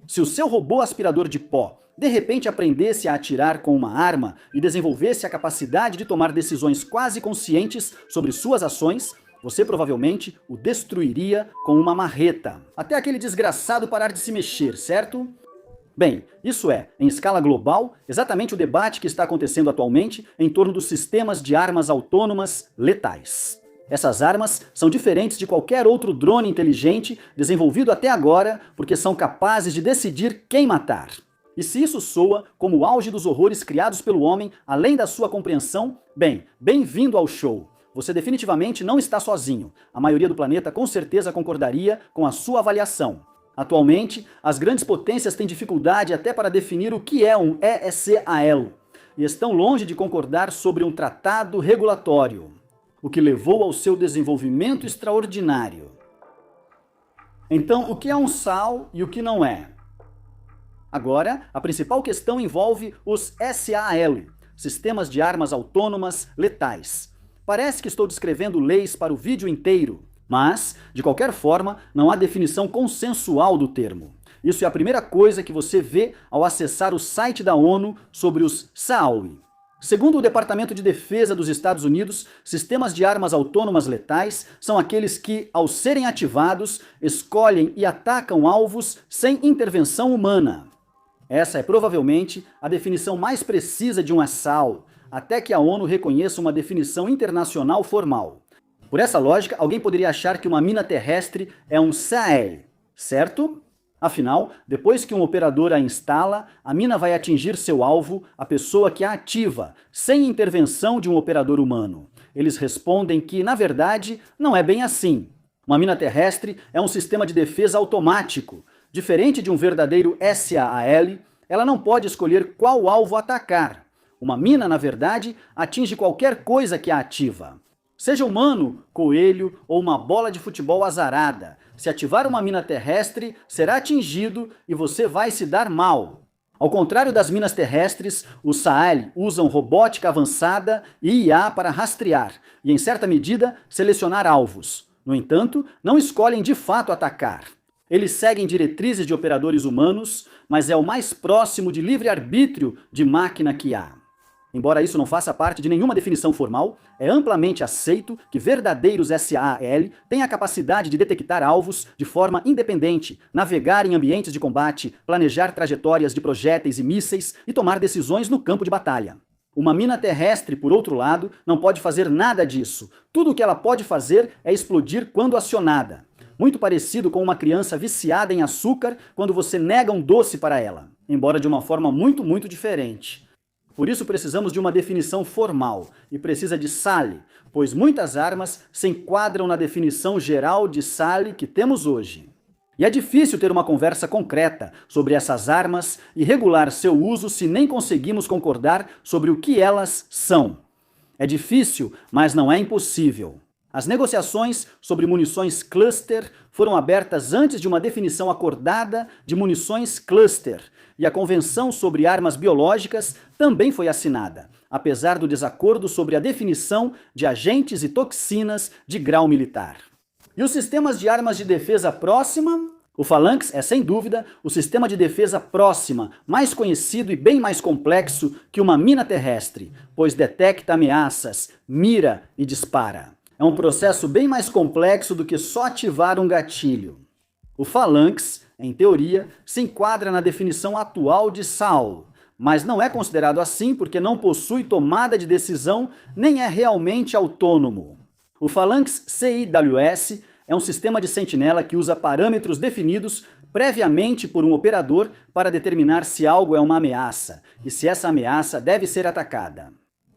Se o seu robô aspirador de pó de repente aprendesse a atirar com uma arma e desenvolvesse a capacidade de tomar decisões quase conscientes sobre suas ações, você provavelmente o destruiria com uma marreta. Até aquele desgraçado parar de se mexer, certo? Bem, isso é, em escala global, exatamente o debate que está acontecendo atualmente em torno dos sistemas de armas autônomas letais. Essas armas são diferentes de qualquer outro drone inteligente desenvolvido até agora porque são capazes de decidir quem matar. E se isso soa como o auge dos horrores criados pelo homem, além da sua compreensão, bem, bem-vindo ao show. Você definitivamente não está sozinho. A maioria do planeta com certeza concordaria com a sua avaliação. Atualmente, as grandes potências têm dificuldade até para definir o que é um ESAL e estão longe de concordar sobre um tratado regulatório, o que levou ao seu desenvolvimento extraordinário. Então, o que é um SAL e o que não é? Agora, a principal questão envolve os SAL, Sistemas de Armas Autônomas Letais. Parece que estou descrevendo leis para o vídeo inteiro, mas, de qualquer forma, não há definição consensual do termo. Isso é a primeira coisa que você vê ao acessar o site da ONU sobre os SAL. Segundo o Departamento de Defesa dos Estados Unidos, sistemas de armas autônomas letais são aqueles que, ao serem ativados, escolhem e atacam alvos sem intervenção humana. Essa é provavelmente a definição mais precisa de um SAL, até que a ONU reconheça uma definição internacional formal. Por essa lógica, alguém poderia achar que uma mina terrestre é um SAL, certo? Afinal, depois que um operador a instala, a mina vai atingir seu alvo, a pessoa que a ativa, sem intervenção de um operador humano. Eles respondem que, na verdade, não é bem assim. Uma mina terrestre é um sistema de defesa automático. Diferente de um verdadeiro SAL, ela não pode escolher qual alvo atacar. Uma mina, na verdade, atinge qualquer coisa que a ativa. Seja humano, coelho ou uma bola de futebol azarada, se ativar uma mina terrestre, será atingido e você vai se dar mal. Ao contrário das minas terrestres, os SAL usam robótica avançada e IA para rastrear e, em certa medida, selecionar alvos. No entanto, não escolhem de fato atacar. Eles seguem diretrizes de operadores humanos, mas é o mais próximo de livre-arbítrio de máquina que há. Embora isso não faça parte de nenhuma definição formal, é amplamente aceito que verdadeiros SAL têm a capacidade de detectar alvos de forma independente, navegar em ambientes de combate, planejar trajetórias de projéteis e mísseis e tomar decisões no campo de batalha. Uma mina terrestre, por outro lado, não pode fazer nada disso. Tudo o que ela pode fazer é explodir quando acionada. Muito parecido com uma criança viciada em açúcar quando você nega um doce para ela, embora de uma forma muito diferente. Por isso precisamos de uma definição formal, e precisa de SAL, pois muitas armas se enquadram na definição geral de SAL que temos hoje. E é difícil ter uma conversa concreta sobre essas armas e regular seu uso se nem conseguimos concordar sobre o que elas são. É difícil, mas não é impossível. As negociações sobre munições cluster foram abertas antes de uma definição acordada de munições cluster, e a Convenção sobre Armas Biológicas também foi assinada, apesar do desacordo sobre a definição de agentes e toxinas de grau militar. E os sistemas de armas de defesa próxima? O Phalanx é, sem dúvida, o sistema de defesa próxima, mais conhecido e bem mais complexo que uma mina terrestre, pois detecta ameaças, mira e dispara. É um processo bem mais complexo do que só ativar um gatilho. O Phalanx, em teoria, se enquadra na definição atual de SAL, mas não é considerado assim porque não possui tomada de decisão nem é realmente autônomo. O Phalanx CIWS é um sistema de sentinela que usa parâmetros definidos previamente por um operador para determinar se algo é uma ameaça e se essa ameaça deve ser atacada.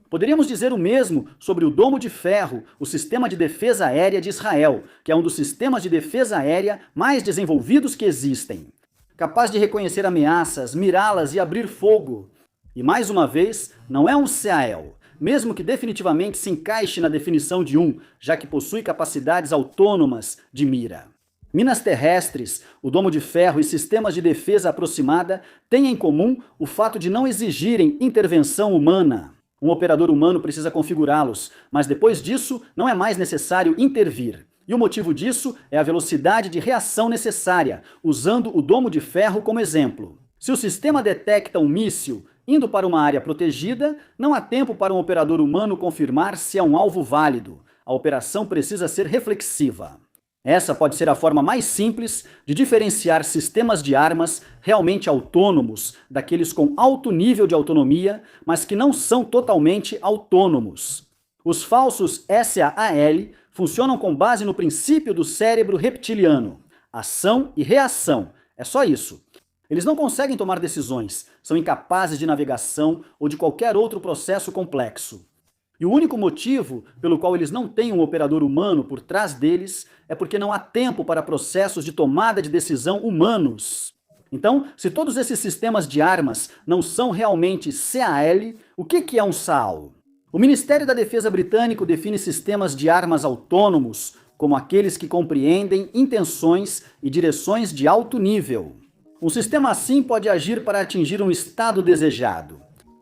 Poderíamos dizer o mesmo sobre o Domo de Ferro, o sistema de defesa aérea de Israel, que é um dos sistemas de defesa aérea mais desenvolvidos que existem. Capaz de reconhecer ameaças, mirá-las e abrir fogo. E mais uma vez, não é um SAL, mesmo que definitivamente se encaixe na definição de um, já que possui capacidades autônomas de mira. Minas terrestres, o Domo de Ferro e sistemas de defesa aproximada têm em comum o fato de não exigirem intervenção humana. Um operador humano precisa configurá-los, mas depois disso não é mais necessário intervir. E o motivo disso é a velocidade de reação necessária, usando o domo de ferro como exemplo. Se o sistema detecta um míssil indo para uma área protegida, não há tempo para um operador humano confirmar se é um alvo válido. A operação precisa ser reflexiva. Essa pode ser a forma mais simples de diferenciar sistemas de armas realmente autônomos daqueles com alto nível de autonomia, mas que não são totalmente autônomos. Os falsos SAAL funcionam com base no princípio do cérebro reptiliano: ação e reação. É só isso. Eles não conseguem tomar decisões, são incapazes de navegação ou de qualquer outro processo complexo. E o único motivo pelo qual eles não têm um operador humano por trás deles é porque não há tempo para processos de tomada de decisão humanos. Então, se todos esses sistemas de armas não são realmente CAL, o que é um SAL? O Ministério da Defesa britânico define sistemas de armas autônomos como aqueles que compreendem intenções e direções de alto nível. Um sistema assim pode agir para atingir um estado desejado.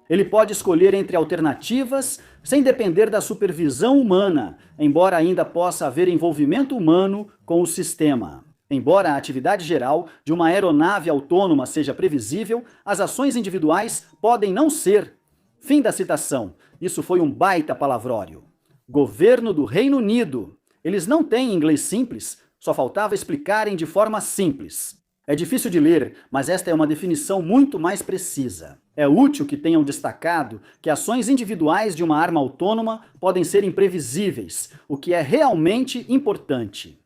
Ele pode escolher entre alternativas sem depender da supervisão humana, embora ainda possa haver envolvimento humano com o sistema. Embora a atividade geral de uma aeronave autônoma seja previsível, as ações individuais podem não ser. Fim da citação. Isso foi um baita palavrório. Governo do Reino Unido. Eles não têm inglês simples, só faltava explicarem de forma simples. É difícil de ler, mas esta é uma definição muito mais precisa. É útil que tenham destacado que ações individuais de uma arma autônoma podem ser imprevisíveis, o que é realmente importante.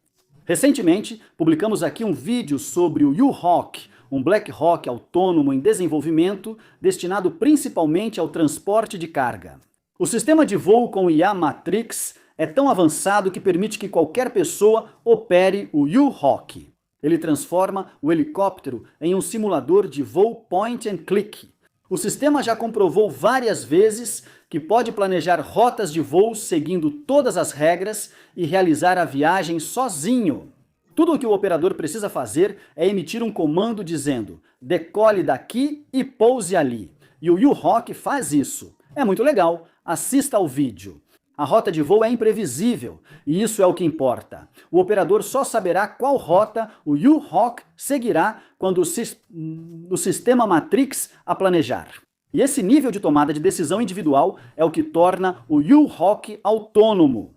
Recentemente, publicamos aqui um vídeo sobre o U-Hawk, um Black Hawk autônomo em desenvolvimento destinado principalmente ao transporte de carga. O sistema de voo com IA Matrix é tão avançado que permite que qualquer pessoa opere o U-Hawk. Ele transforma o helicóptero em um simulador de voo point and click. O sistema já comprovou várias vezes que pode planejar rotas de voo seguindo todas as regras e realizar a viagem sozinho. Tudo o que o operador precisa fazer é emitir um comando dizendo: decole daqui e pouse ali. E o U-Hawk faz isso. É muito legal. Assista ao vídeo. A rota de voo é imprevisível, e isso é o que importa. O operador só saberá qual rota o U-Hawk seguirá quando o sistema Matrix a planejar. E esse nível de tomada de decisão individual é o que torna o U-Hawk autônomo.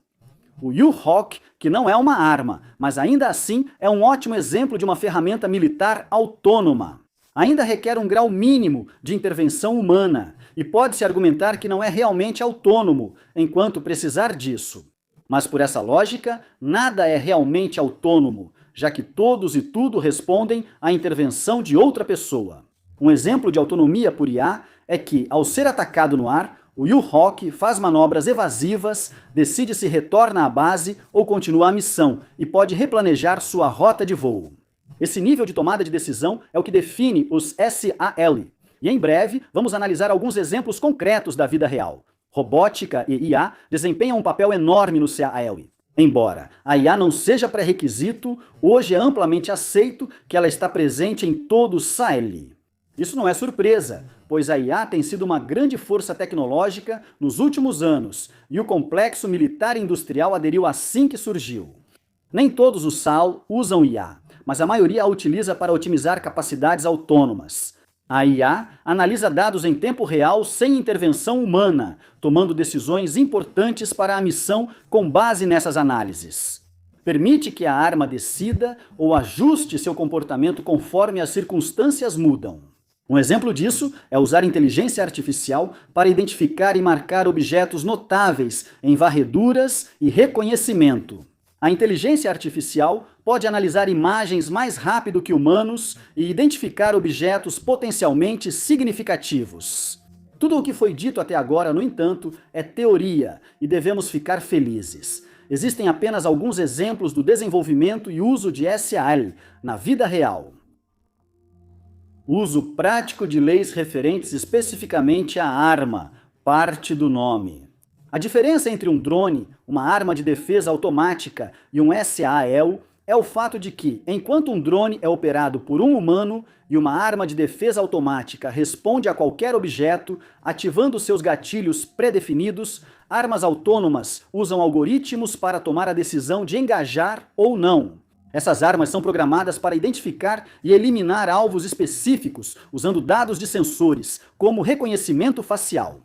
O U-Hawk, que não é uma arma, mas ainda assim é um ótimo exemplo de uma ferramenta militar autônoma. Ainda requer um grau mínimo de intervenção humana, e pode-se argumentar que não é realmente autônomo, enquanto precisar disso. Mas por essa lógica, nada é realmente autônomo, já que todos e tudo respondem à intervenção de outra pessoa. Um exemplo de autonomia por IA é que, ao ser atacado no ar, o U-Hawk faz manobras evasivas, decide se retorna à base ou continua a missão, e pode replanejar sua rota de voo. Esse nível de tomada de decisão é o que define os SAL. E em breve, vamos analisar alguns exemplos concretos da vida real. Robótica e IA desempenham um papel enorme no SAL. Embora a IA não seja pré-requisito, hoje é amplamente aceito que ela está presente em todo o SAL. Isso não é surpresa, pois a IA tem sido uma grande força tecnológica nos últimos anos, e o complexo militar industrial aderiu assim que surgiu. Nem todos os SAL usam IA, mas a maioria a utiliza para otimizar capacidades autônomas. A IA analisa dados em tempo real sem intervenção humana, tomando decisões importantes para a missão com base nessas análises. Permite que a arma decida ou ajuste seu comportamento conforme as circunstâncias mudam. Um exemplo disso é usar inteligência artificial para identificar e marcar objetos notáveis em varreduras e reconhecimento. A inteligência artificial pode analisar imagens mais rápido que humanos e identificar objetos potencialmente significativos. Tudo o que foi dito até agora, no entanto, é teoria e devemos ficar felizes. Existem apenas alguns exemplos do desenvolvimento e uso de SAL na vida real. Uso prático de leis referentes especificamente à arma, parte do nome. A diferença entre um drone, uma arma de defesa automática, e um SAL é o fato de que, enquanto um drone é operado por um humano e uma arma de defesa automática responde a qualquer objeto, ativando seus gatilhos pré-definidos, armas autônomas usam algoritmos para tomar a decisão de engajar ou não. Essas armas são programadas para identificar e eliminar alvos específicos, usando dados de sensores, como reconhecimento facial.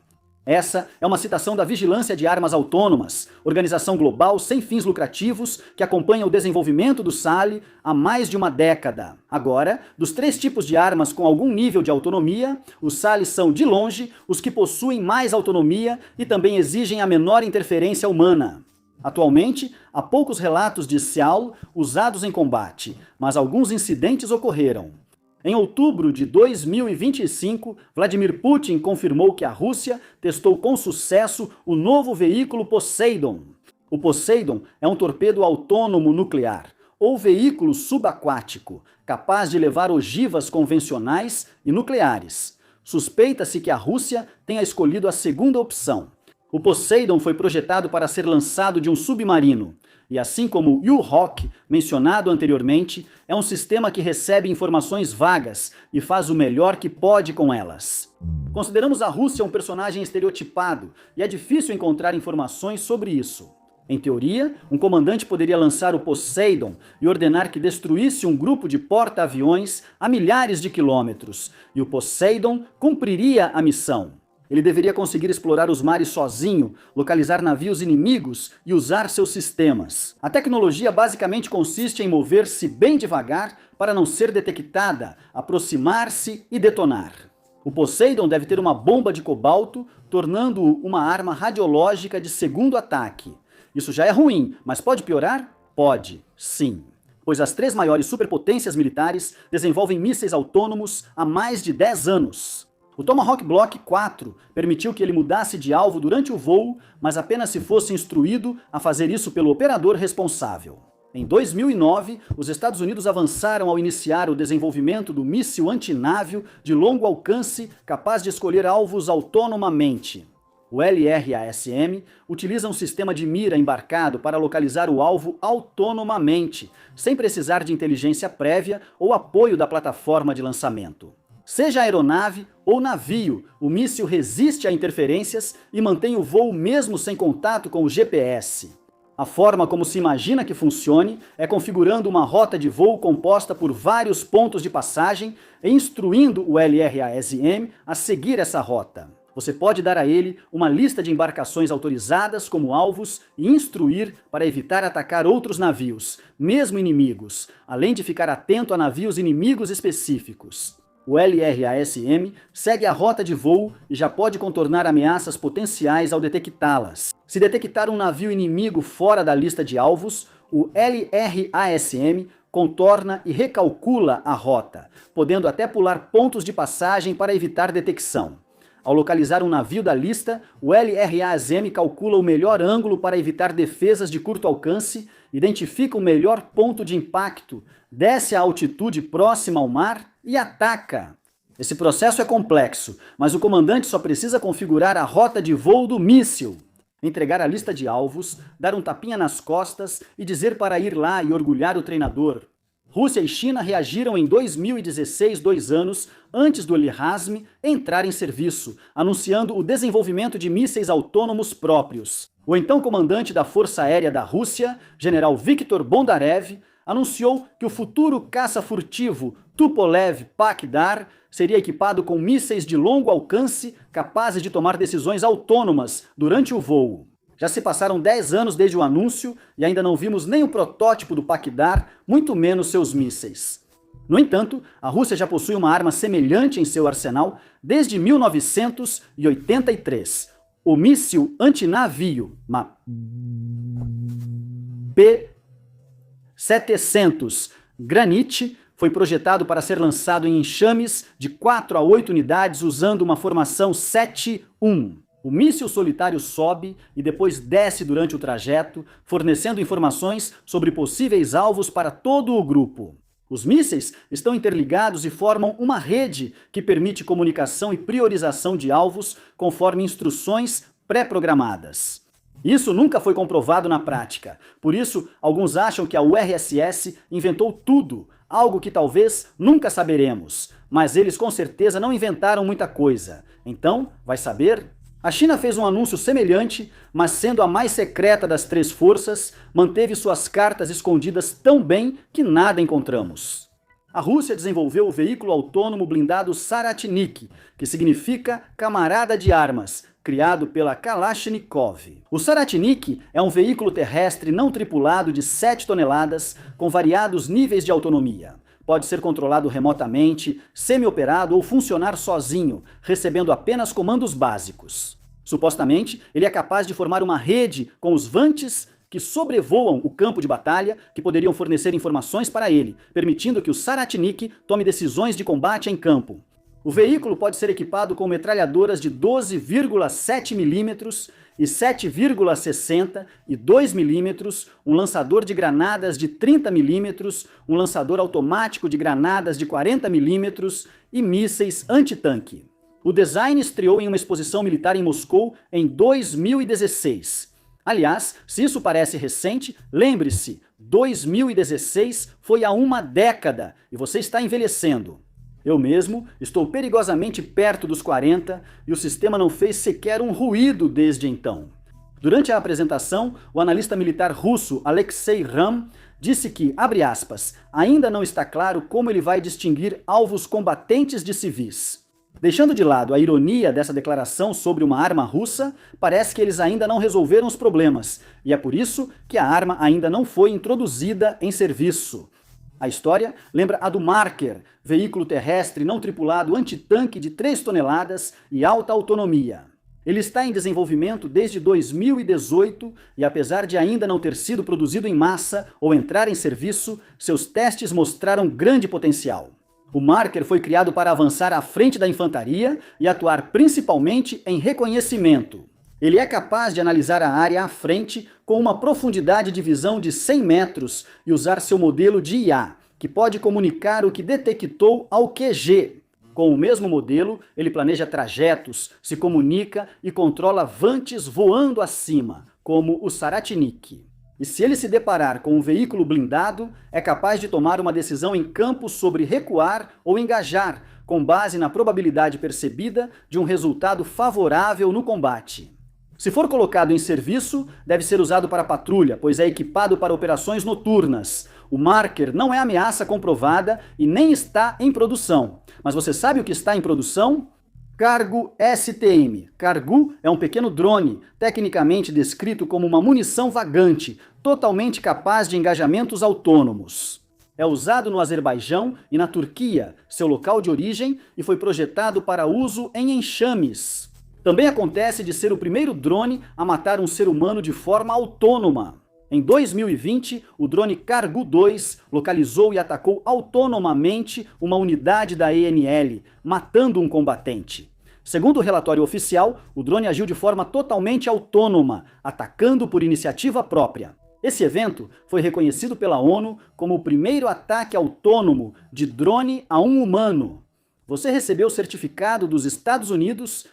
Essa é uma citação da Vigilância de Armas Autônomas, organização global sem fins lucrativos que acompanha o desenvolvimento do SALE há mais de uma década. Agora, dos 3 tipos de armas com algum nível de autonomia, os SALE são, de longe, os que possuem mais autonomia e também exigem a menor interferência humana. Atualmente, há poucos relatos de SEAL usados em combate, mas alguns incidentes ocorreram. Em outubro de 2025, Vladimir Putin confirmou que a Rússia testou com sucesso o novo veículo Poseidon. O Poseidon é um torpedo autônomo nuclear, ou veículo subaquático, capaz de levar ogivas convencionais e nucleares. Suspeita-se que a Rússia tenha escolhido a segunda opção. O Poseidon foi projetado para ser lançado de um submarino, e assim como o U-Hawk, mencionado anteriormente, é um sistema que recebe informações vagas e faz o melhor que pode com elas. Consideramos a Rússia um personagem estereotipado, e é difícil encontrar informações sobre isso. Em teoria, um comandante poderia lançar o Poseidon e ordenar que destruísse um grupo de porta-aviões a milhares de quilômetros, e o Poseidon cumpriria a missão. Ele deveria conseguir explorar os mares sozinho, localizar navios inimigos e usar seus sistemas. A tecnologia basicamente consiste em mover-se bem devagar para não ser detectada, aproximar-se e detonar. O Poseidon deve ter uma bomba de cobalto, tornando-o uma arma radiológica de segundo ataque. Isso já é ruim, mas pode piorar? Pode, sim. Pois as 3 maiores superpotências militares desenvolvem mísseis autônomos há mais de 10 anos. O Tomahawk Block 4 permitiu que ele mudasse de alvo durante o voo, mas apenas se fosse instruído a fazer isso pelo operador responsável. Em 2009, os Estados Unidos avançaram ao iniciar o desenvolvimento do míssil antinávio de longo alcance capaz de escolher alvos autonomamente. O LRASM utiliza um sistema de mira embarcado para localizar o alvo autonomamente, sem precisar de inteligência prévia ou apoio da plataforma de lançamento. Seja aeronave ou navio, o míssil resiste a interferências e mantém o voo mesmo sem contato com o GPS. A forma como se imagina que funcione é configurando uma rota de voo composta por vários pontos de passagem e instruindo o LRASM a seguir essa rota. Você pode dar a ele uma lista de embarcações autorizadas como alvos e instruir para evitar atacar outros navios, mesmo inimigos, além de ficar atento a navios inimigos específicos. O LRASM segue a rota de voo e já pode contornar ameaças potenciais ao detectá-las. Se detectar um navio inimigo fora da lista de alvos, o LRASM contorna e recalcula a rota, podendo até pular pontos de passagem para evitar detecção. Ao localizar um navio da lista, o LRASM calcula o melhor ângulo para evitar defesas de curto alcance, identifica o melhor ponto de impacto, desce a altitude próxima ao mar e ataca. Esse processo é complexo, mas o comandante só precisa configurar a rota de voo do míssil, entregar a lista de alvos, dar um tapinha nas costas e dizer para ir lá e orgulhar o treinador. Rússia e China reagiram em 2016, 2 anos antes do LRASM entrar em serviço, anunciando o desenvolvimento de mísseis autônomos próprios. O então comandante da Força Aérea da Rússia, general Viktor Bondarev, anunciou que o futuro caça furtivo Tupolev Pakdar seria equipado com mísseis de longo alcance capazes de tomar decisões autônomas durante o voo. Já se passaram 10 anos desde o anúncio e ainda não vimos nem o protótipo do Pakdar, muito menos seus mísseis. No entanto, a Rússia já possui uma arma semelhante em seu arsenal desde 1983. O míssil antinavio P-700 Granit foi projetado para ser lançado em enxames de 4 a 8 unidades usando uma formação 7-1. O míssil solitário sobe e depois desce durante o trajeto, fornecendo informações sobre possíveis alvos para todo o grupo. Os mísseis estão interligados e formam uma rede que permite comunicação e priorização de alvos conforme instruções pré-programadas. Isso nunca foi comprovado na prática. Por isso, alguns acham que a URSS inventou tudo, algo que talvez nunca saberemos. Mas eles com certeza não inventaram muita coisa. Então, vai saber? A China fez um anúncio semelhante, mas sendo a mais secreta das três forças, manteve suas cartas escondidas tão bem que nada encontramos. A Rússia desenvolveu o veículo autônomo blindado Saratnik, que significa camarada de armas, criado pela Kalashnikov. O Saratnik é um veículo terrestre não tripulado de 7 toneladas, com variados níveis de autonomia. Pode ser controlado remotamente, semi-operado ou funcionar sozinho, recebendo apenas comandos básicos. Supostamente, ele é capaz de formar uma rede com os vantes que sobrevoam o campo de batalha, que poderiam fornecer informações para ele, permitindo que o Saratnik tome decisões de combate em campo. O veículo pode ser equipado com metralhadoras de 12,7 mm e 7,60 e 2 mm, um lançador de granadas de 30 mm, um lançador automático de granadas de 40 mm e mísseis antitanque. O design estreou em uma exposição militar em Moscou em 2016. Aliás, se isso parece recente, lembre-se, 2016 foi há uma década e você está envelhecendo. Eu mesmo estou perigosamente perto dos 40 e o sistema não fez sequer um ruído desde então. Durante a apresentação, o analista militar russo Alexei Ram disse que, abre aspas, ainda não está claro como ele vai distinguir alvos combatentes de civis. Deixando de lado a ironia dessa declaração sobre uma arma russa, parece que eles ainda não resolveram os problemas, e é por isso que a arma ainda não foi introduzida em serviço. A história lembra a do Marker, veículo terrestre não tripulado antitanque de 3 toneladas e alta autonomia. Ele está em desenvolvimento desde 2018 e, apesar de ainda não ter sido produzido em massa ou entrar em serviço, seus testes mostraram grande potencial. O Marker foi criado para avançar à frente da infantaria e atuar principalmente em reconhecimento. Ele é capaz de analisar a área à frente com uma profundidade de visão de 100 metros e usar seu modelo de IA, que pode comunicar o que detectou ao QG. Com o mesmo modelo, ele planeja trajetos, se comunica e controla vantes voando acima, como o Saratnik. E se ele se deparar com um veículo blindado, é capaz de tomar uma decisão em campo sobre recuar ou engajar, com base na probabilidade percebida de um resultado favorável no combate. Se for colocado em serviço, deve ser usado para patrulha, pois é equipado para operações noturnas. O Marker não é ameaça comprovada e nem está em produção. Mas você sabe o que está em produção? Cargo STM. Cargo é um pequeno drone, tecnicamente descrito como uma munição vagante, totalmente capaz de engajamentos autônomos. É usado no Azerbaijão e na Turquia, seu local de origem, e foi projetado para uso em enxames. Também acontece de ser o primeiro drone a matar um ser humano de forma autônoma. Em 2020, o drone Cargo 2 localizou e atacou autonomamente uma unidade da ENL, matando um combatente. Segundo o relatório oficial, o drone agiu de forma totalmente autônoma, atacando por iniciativa própria. Esse evento foi reconhecido pela ONU como o primeiro ataque autônomo de drone a um humano. Você recebeu o certificado dos Estados Unidos,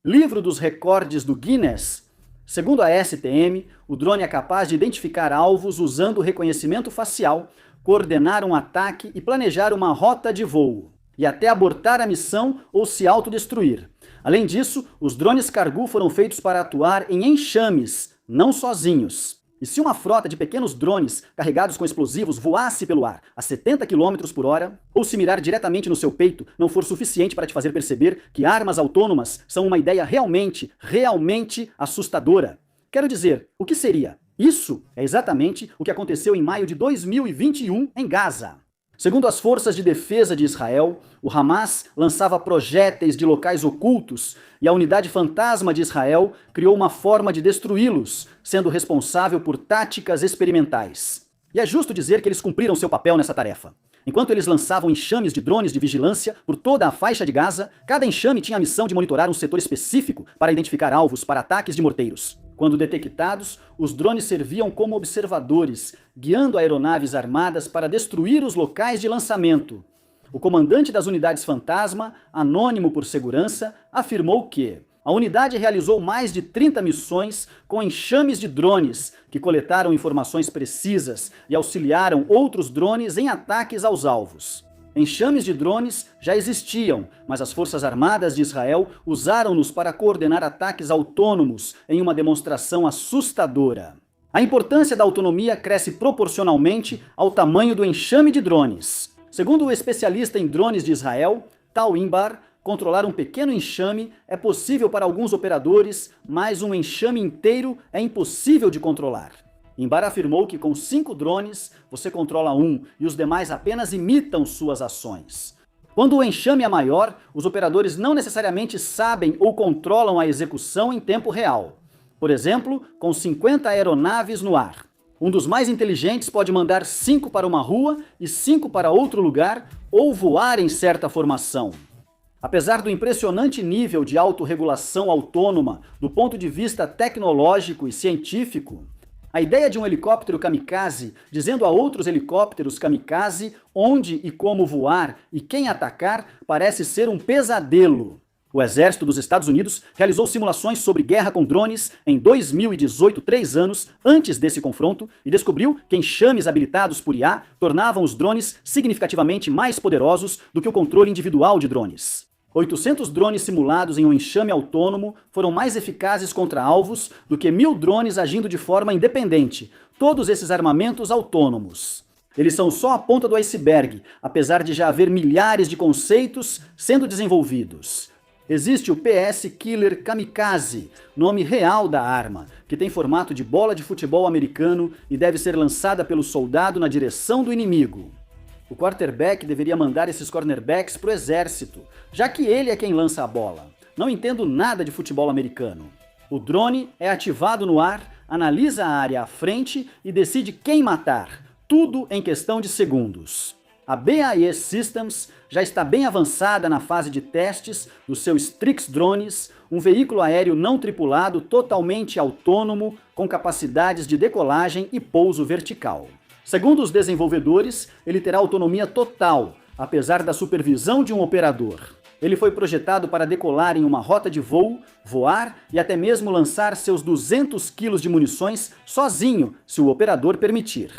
Livro dos Recordes do Guinness. Segundo a STM, o drone é capaz de identificar alvos usando reconhecimento facial, coordenar um ataque e planejar uma rota de voo, e até abortar a missão ou se autodestruir. Além disso, os drones Cargo foram feitos para atuar em enxames, não sozinhos. E se uma frota de pequenos drones carregados com explosivos voasse pelo ar a 70 km por hora, ou se mirar diretamente no seu peito não for suficiente para te fazer perceber que armas autônomas são uma ideia realmente assustadora? Quero dizer, o que seria? Isso é exatamente o que aconteceu em maio de 2021 em Gaza. Segundo as forças de defesa de Israel, o Hamas lançava projéteis de locais ocultos e a unidade fantasma de Israel criou uma forma de destruí-los, sendo responsável por táticas experimentais. E é justo dizer que eles cumpriram seu papel nessa tarefa. Enquanto eles lançavam enxames de drones de vigilância por toda a faixa de Gaza, cada enxame tinha a missão de monitorar um setor específico para identificar alvos para ataques de morteiros. Quando detectados, os drones serviam como observadores, guiando aeronaves armadas para destruir os locais de lançamento. O comandante das unidades fantasma, anônimo por segurança, afirmou que, A unidade realizou mais de 30 missões com enxames de drones, que coletaram informações precisas e auxiliaram outros drones em ataques aos alvos. Enxames de drones já existiam, mas as Forças Armadas de Israel usaram-nos para coordenar ataques autônomos em uma demonstração assustadora. A importância da autonomia cresce proporcionalmente ao tamanho do enxame de drones. Segundo o especialista em drones de Israel, Tal Inbar, controlar um pequeno enxame é possível para alguns operadores, mas um enxame inteiro é impossível de controlar. Inbar afirmou que com 5 drones, você controla um e os demais apenas imitam suas ações. Quando o enxame é maior, os operadores não necessariamente sabem ou controlam a execução em tempo real. Por exemplo, com 50 aeronaves no ar. Um dos mais inteligentes pode mandar 5 para uma rua e 5 para outro lugar ou voar em certa formação. Apesar do impressionante nível de autorregulação autônoma do ponto de vista tecnológico e científico, a ideia de um helicóptero kamikaze dizendo a outros helicópteros kamikaze onde e como voar e quem atacar parece ser um pesadelo. O Exército dos Estados Unidos realizou simulações sobre guerra com drones em 2018, 3 anos antes desse confronto, e descobriu que enxames habilitados por IA tornavam os drones significativamente mais poderosos do que o controle individual de drones. 800 drones simulados em um enxame autônomo foram mais eficazes contra alvos do que 1000 drones agindo de forma independente, todos esses armamentos autônomos. Eles são só a ponta do iceberg, apesar de já haver milhares de conceitos sendo desenvolvidos. Existe o PS Killer Kamikaze, nome real da arma, que tem formato de bola de futebol americano e deve ser lançada pelo soldado na direção do inimigo. O quarterback deveria mandar esses cornerbacks pro exército, já que ele é quem lança a bola. Não entendo nada de futebol americano. O drone é ativado no ar, analisa a área à frente e decide quem matar, tudo em questão de segundos. A BAE Systems já está bem avançada na fase de testes dos seus Strix drones, um veículo aéreo não tripulado totalmente autônomo com capacidades de decolagem e pouso vertical. Segundo os desenvolvedores, ele terá autonomia total, apesar da supervisão de um operador. Ele foi projetado para decolar em uma rota de voo, voar e até mesmo lançar seus 200 kg de munições sozinho, se o operador permitir.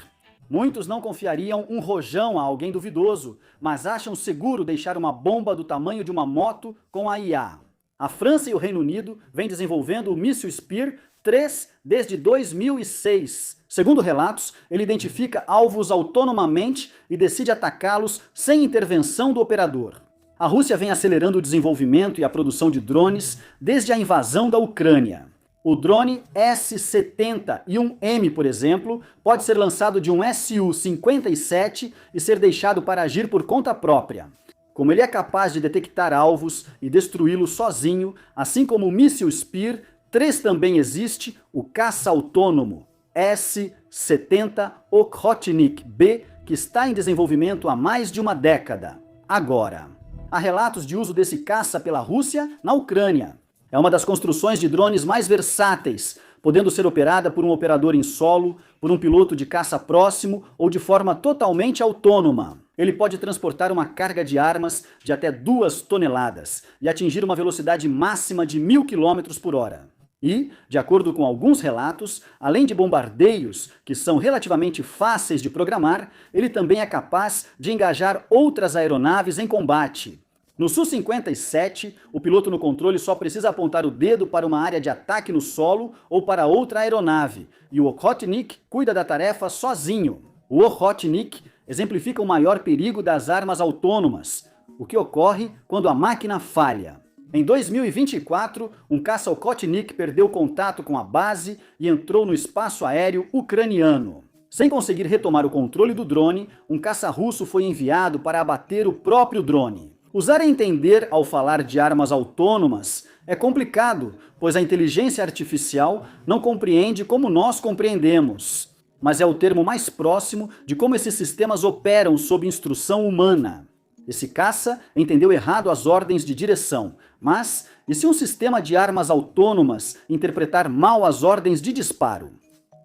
Muitos não confiariam um rojão a alguém duvidoso, mas acham seguro deixar uma bomba do tamanho de uma moto com a IA. A França e o Reino Unido vêm desenvolvendo o míssil Spear 3 desde 2006. Segundo relatos, ele identifica alvos autonomamente e decide atacá-los sem intervenção do operador. A Rússia vem acelerando o desenvolvimento e a produção de drones desde a invasão da Ucrânia. O drone S-70-1M, por exemplo, pode ser lançado de um Su-57 e ser deixado para agir por conta própria. Como ele é capaz de detectar alvos e destruí-los sozinho, assim como o míssil Spear, 3 também existe o caça autônomo S-70 Okhotnik B, que está em desenvolvimento há mais de uma década. Agora, há relatos de uso desse caça pela Rússia na Ucrânia. É uma das construções de drones mais versáteis, podendo ser operada por um operador em solo, por um piloto de caça próximo ou de forma totalmente autônoma. Ele pode transportar uma carga de armas de até 2 toneladas e atingir uma velocidade máxima de 1000 km por hora. E, de acordo com alguns relatos, além de bombardeios, que são relativamente fáceis de programar, ele também é capaz de engajar outras aeronaves em combate. No Su-57, o piloto no controle só precisa apontar o dedo para uma área de ataque no solo ou para outra aeronave, e o Okhotnik cuida da tarefa sozinho. O Okhotnik exemplifica o maior perigo das armas autônomas, o que ocorre quando a máquina falha. Em 2024, um caça Okhotnik perdeu contato com a base e entrou no espaço aéreo ucraniano. Sem conseguir retomar o controle do drone, um caça russo foi enviado para abater o próprio drone. Usar e entender ao falar de armas autônomas é complicado, pois a inteligência artificial não compreende como nós compreendemos, mas é o termo mais próximo de como esses sistemas operam sob instrução humana. Esse caça entendeu errado as ordens de direção, mas e se um sistema de armas autônomas interpretar mal as ordens de disparo?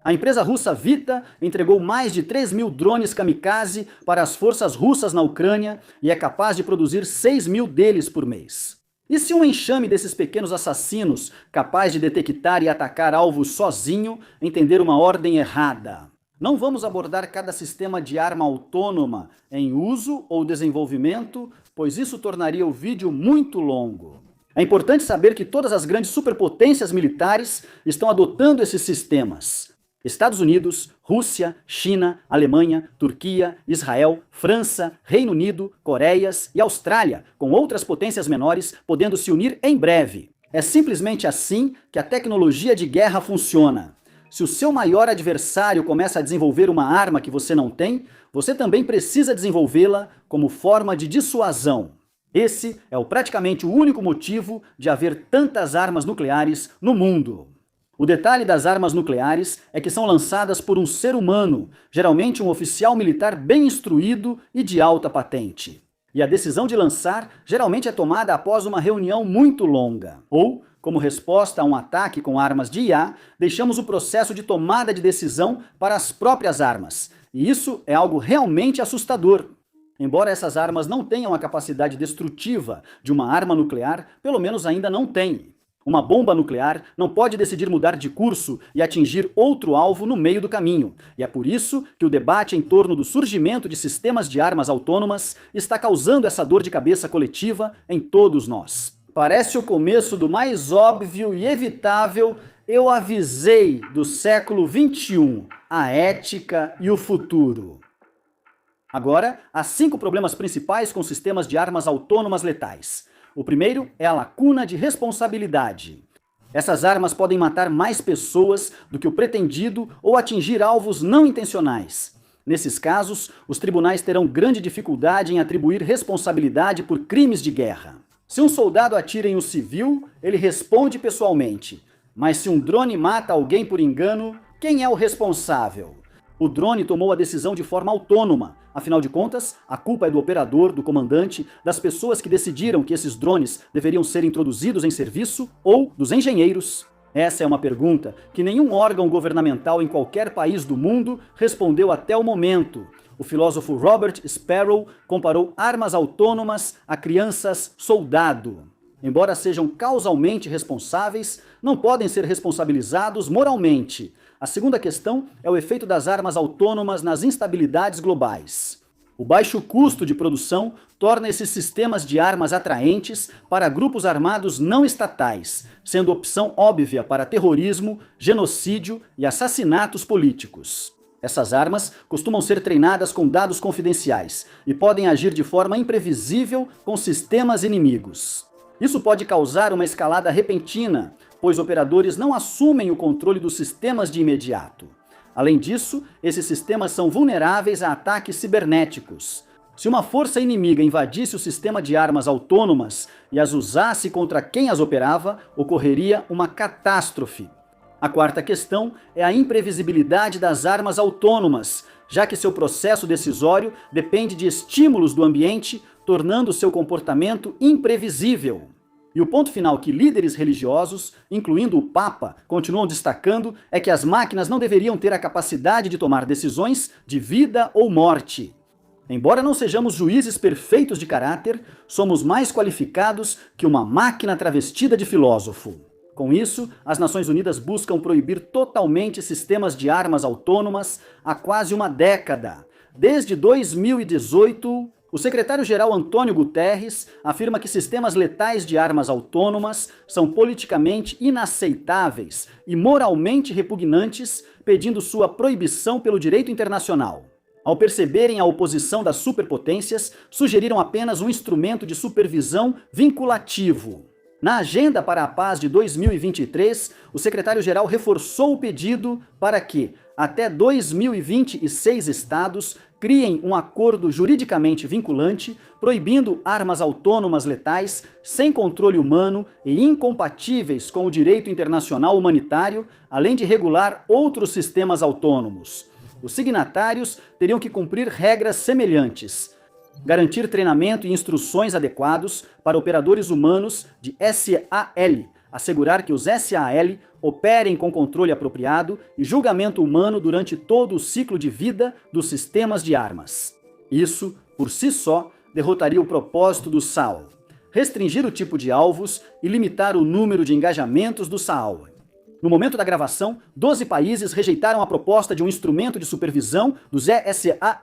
A empresa russa Vita entregou mais de 3.000 drones kamikaze para as forças russas na Ucrânia e é capaz de produzir 6.000 deles por mês. E se um enxame desses pequenos assassinos, capaz de detectar e atacar alvos sozinho, entender uma ordem errada? Não vamos abordar cada sistema de arma autônoma em uso ou desenvolvimento, pois isso tornaria o vídeo muito longo. É importante saber que todas as grandes superpotências militares estão adotando esses sistemas. Estados Unidos, Rússia, China, Alemanha, Turquia, Israel, França, Reino Unido, Coreias e Austrália, com outras potências menores podendo se unir em breve. É simplesmente assim que a tecnologia de guerra funciona. Se o seu maior adversário começa a desenvolver uma arma que você não tem, você também precisa desenvolvê-la como forma de dissuasão. Esse é praticamente o único motivo de haver tantas armas nucleares no mundo. O detalhe das armas nucleares é que são lançadas por um ser humano, geralmente um oficial militar bem instruído e de alta patente. E a decisão de lançar geralmente é tomada após uma reunião muito longa. Ou, como resposta a um ataque com armas de IA, deixamos o processo de tomada de decisão para as próprias armas. E isso é algo realmente assustador. Embora essas armas não tenham a capacidade destrutiva de uma arma nuclear, pelo menos ainda não têm. Uma bomba nuclear não pode decidir mudar de curso e atingir outro alvo no meio do caminho. E é por isso que o debate em torno do surgimento de sistemas de armas autônomas está causando essa dor de cabeça coletiva em todos nós. Parece o começo do mais óbvio e evitável eu avisei do século XXI, a ética e o futuro. Agora, há 5 problemas principais com sistemas de armas autônomas letais. O primeiro é a lacuna de responsabilidade. Essas armas podem matar mais pessoas do que o pretendido ou atingir alvos não intencionais. Nesses casos, os tribunais terão grande dificuldade em atribuir responsabilidade por crimes de guerra. Se um soldado atira em um civil, ele responde pessoalmente. Mas se um drone mata alguém por engano, quem é o responsável? O drone tomou a decisão de forma autônoma. Afinal de contas, a culpa é do operador, do comandante, das pessoas que decidiram que esses drones deveriam ser introduzidos em serviço ou dos engenheiros. Essa é uma pergunta que nenhum órgão governamental em qualquer país do mundo respondeu até o momento. O filósofo Robert Sparrow comparou armas autônomas a crianças soldado. Embora sejam causalmente responsáveis, não podem ser responsabilizados moralmente. A segunda questão é o efeito das armas autônomas nas instabilidades globais. O baixo custo de produção torna esses sistemas de armas atraentes para grupos armados não estatais, sendo opção óbvia para terrorismo, genocídio e assassinatos políticos. Essas armas costumam ser treinadas com dados confidenciais e podem agir de forma imprevisível com sistemas inimigos. Isso pode causar uma escalada repentina, pois operadores não assumem o controle dos sistemas de imediato. Além disso, esses sistemas são vulneráveis a ataques cibernéticos. Se uma força inimiga invadisse o sistema de armas autônomas e as usasse contra quem as operava, ocorreria uma catástrofe. A quarta questão é a imprevisibilidade das armas autônomas, já que seu processo decisório depende de estímulos do ambiente, tornando seu comportamento imprevisível. E o ponto final que líderes religiosos, incluindo o Papa, continuam destacando é que as máquinas não deveriam ter a capacidade de tomar decisões de vida ou morte. Embora não sejamos juízes perfeitos de caráter, somos mais qualificados que uma máquina travestida de filósofo. Com isso, as Nações Unidas buscam proibir totalmente sistemas de armas autônomas há quase uma década. Desde 2018, o secretário-geral Antônio Guterres afirma que sistemas letais de armas autônomas são politicamente inaceitáveis e moralmente repugnantes, pedindo sua proibição pelo direito internacional. Ao perceberem a oposição das superpotências, sugeriram apenas um instrumento de supervisão vinculativo. Na Agenda para a Paz de 2023, o secretário-geral reforçou o pedido para que, até 2026 estados criem um acordo juridicamente vinculante, proibindo armas autônomas letais, sem controle humano e incompatíveis com o direito internacional humanitário, além de regular outros sistemas autônomos. Os signatários teriam que cumprir regras semelhantes, garantir treinamento e instruções adequados para operadores humanos de SAL, assegurar que os SAL operem com controle apropriado e julgamento humano durante todo o ciclo de vida dos sistemas de armas. Isso, por si só, derrotaria o propósito do SAL. restringir o tipo de alvos e limitar o número de engajamentos do SAAL. No momento da gravação, 12 países rejeitaram a proposta de um instrumento de supervisão dos ESAL.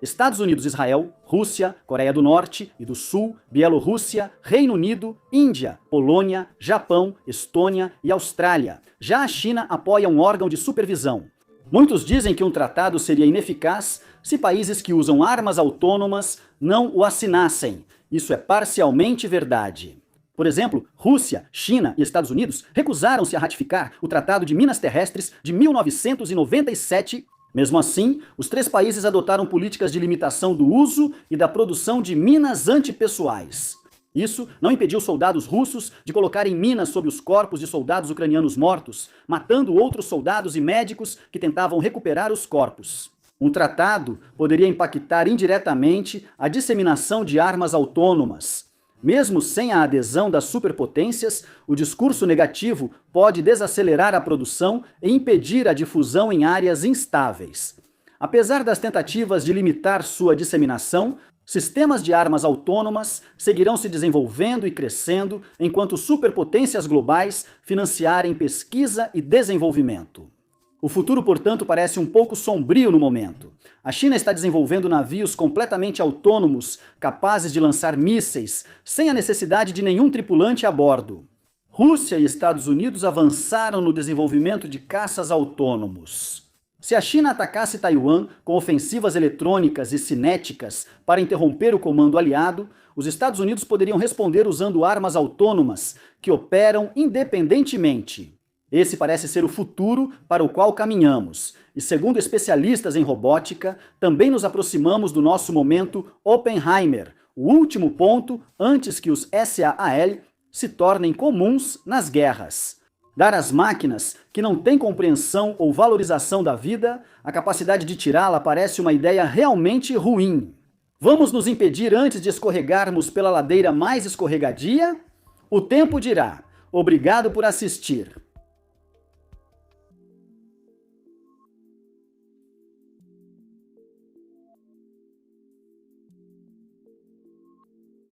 Estados Unidos, Israel, Rússia, Coreia do Norte e do Sul, Bielorrússia, Reino Unido, Índia, Polônia, Japão, Estônia e Austrália. Já a China apoia um órgão de supervisão. Muitos dizem que um tratado seria ineficaz se países que usam armas autônomas não o assinassem. Isso é parcialmente verdade. Por exemplo, Rússia, China e Estados Unidos recusaram-se a ratificar o Tratado de Minas Terrestres de 1997. Mesmo assim, os três países adotaram políticas de limitação do uso e da produção de minas antipessoais. Isso não impediu soldados russos de colocarem minas sobre os corpos de soldados ucranianos mortos, matando outros soldados e médicos que tentavam recuperar os corpos. Um tratado poderia impactar indiretamente a disseminação de armas autônomas. Mesmo sem a adesão das superpotências, o discurso negativo pode desacelerar a produção e impedir a difusão em áreas instáveis. Apesar das tentativas de limitar sua disseminação, sistemas de armas autônomas seguirão se desenvolvendo e crescendo enquanto superpotências globais financiarem pesquisa e desenvolvimento. O futuro, portanto, parece um pouco sombrio no momento. A China está desenvolvendo navios completamente autônomos, capazes de lançar mísseis, sem a necessidade de nenhum tripulante a bordo. Rússia e Estados Unidos avançaram no desenvolvimento de caças autônomos. Se a China atacasse Taiwan com ofensivas eletrônicas e cinéticas para interromper o comando aliado, os Estados Unidos poderiam responder usando armas autônomas que operam independentemente. Esse parece ser o futuro para o qual caminhamos, e segundo especialistas em robótica, também nos aproximamos do nosso momento Oppenheimer, o último ponto antes que os SAAL se tornem comuns nas guerras. Dar às máquinas, que não têm compreensão ou valorização da vida, a capacidade de tirá-la parece uma ideia realmente ruim. Vamos nos impedir antes de escorregarmos pela ladeira mais escorregadia? O tempo dirá. Obrigado por assistir.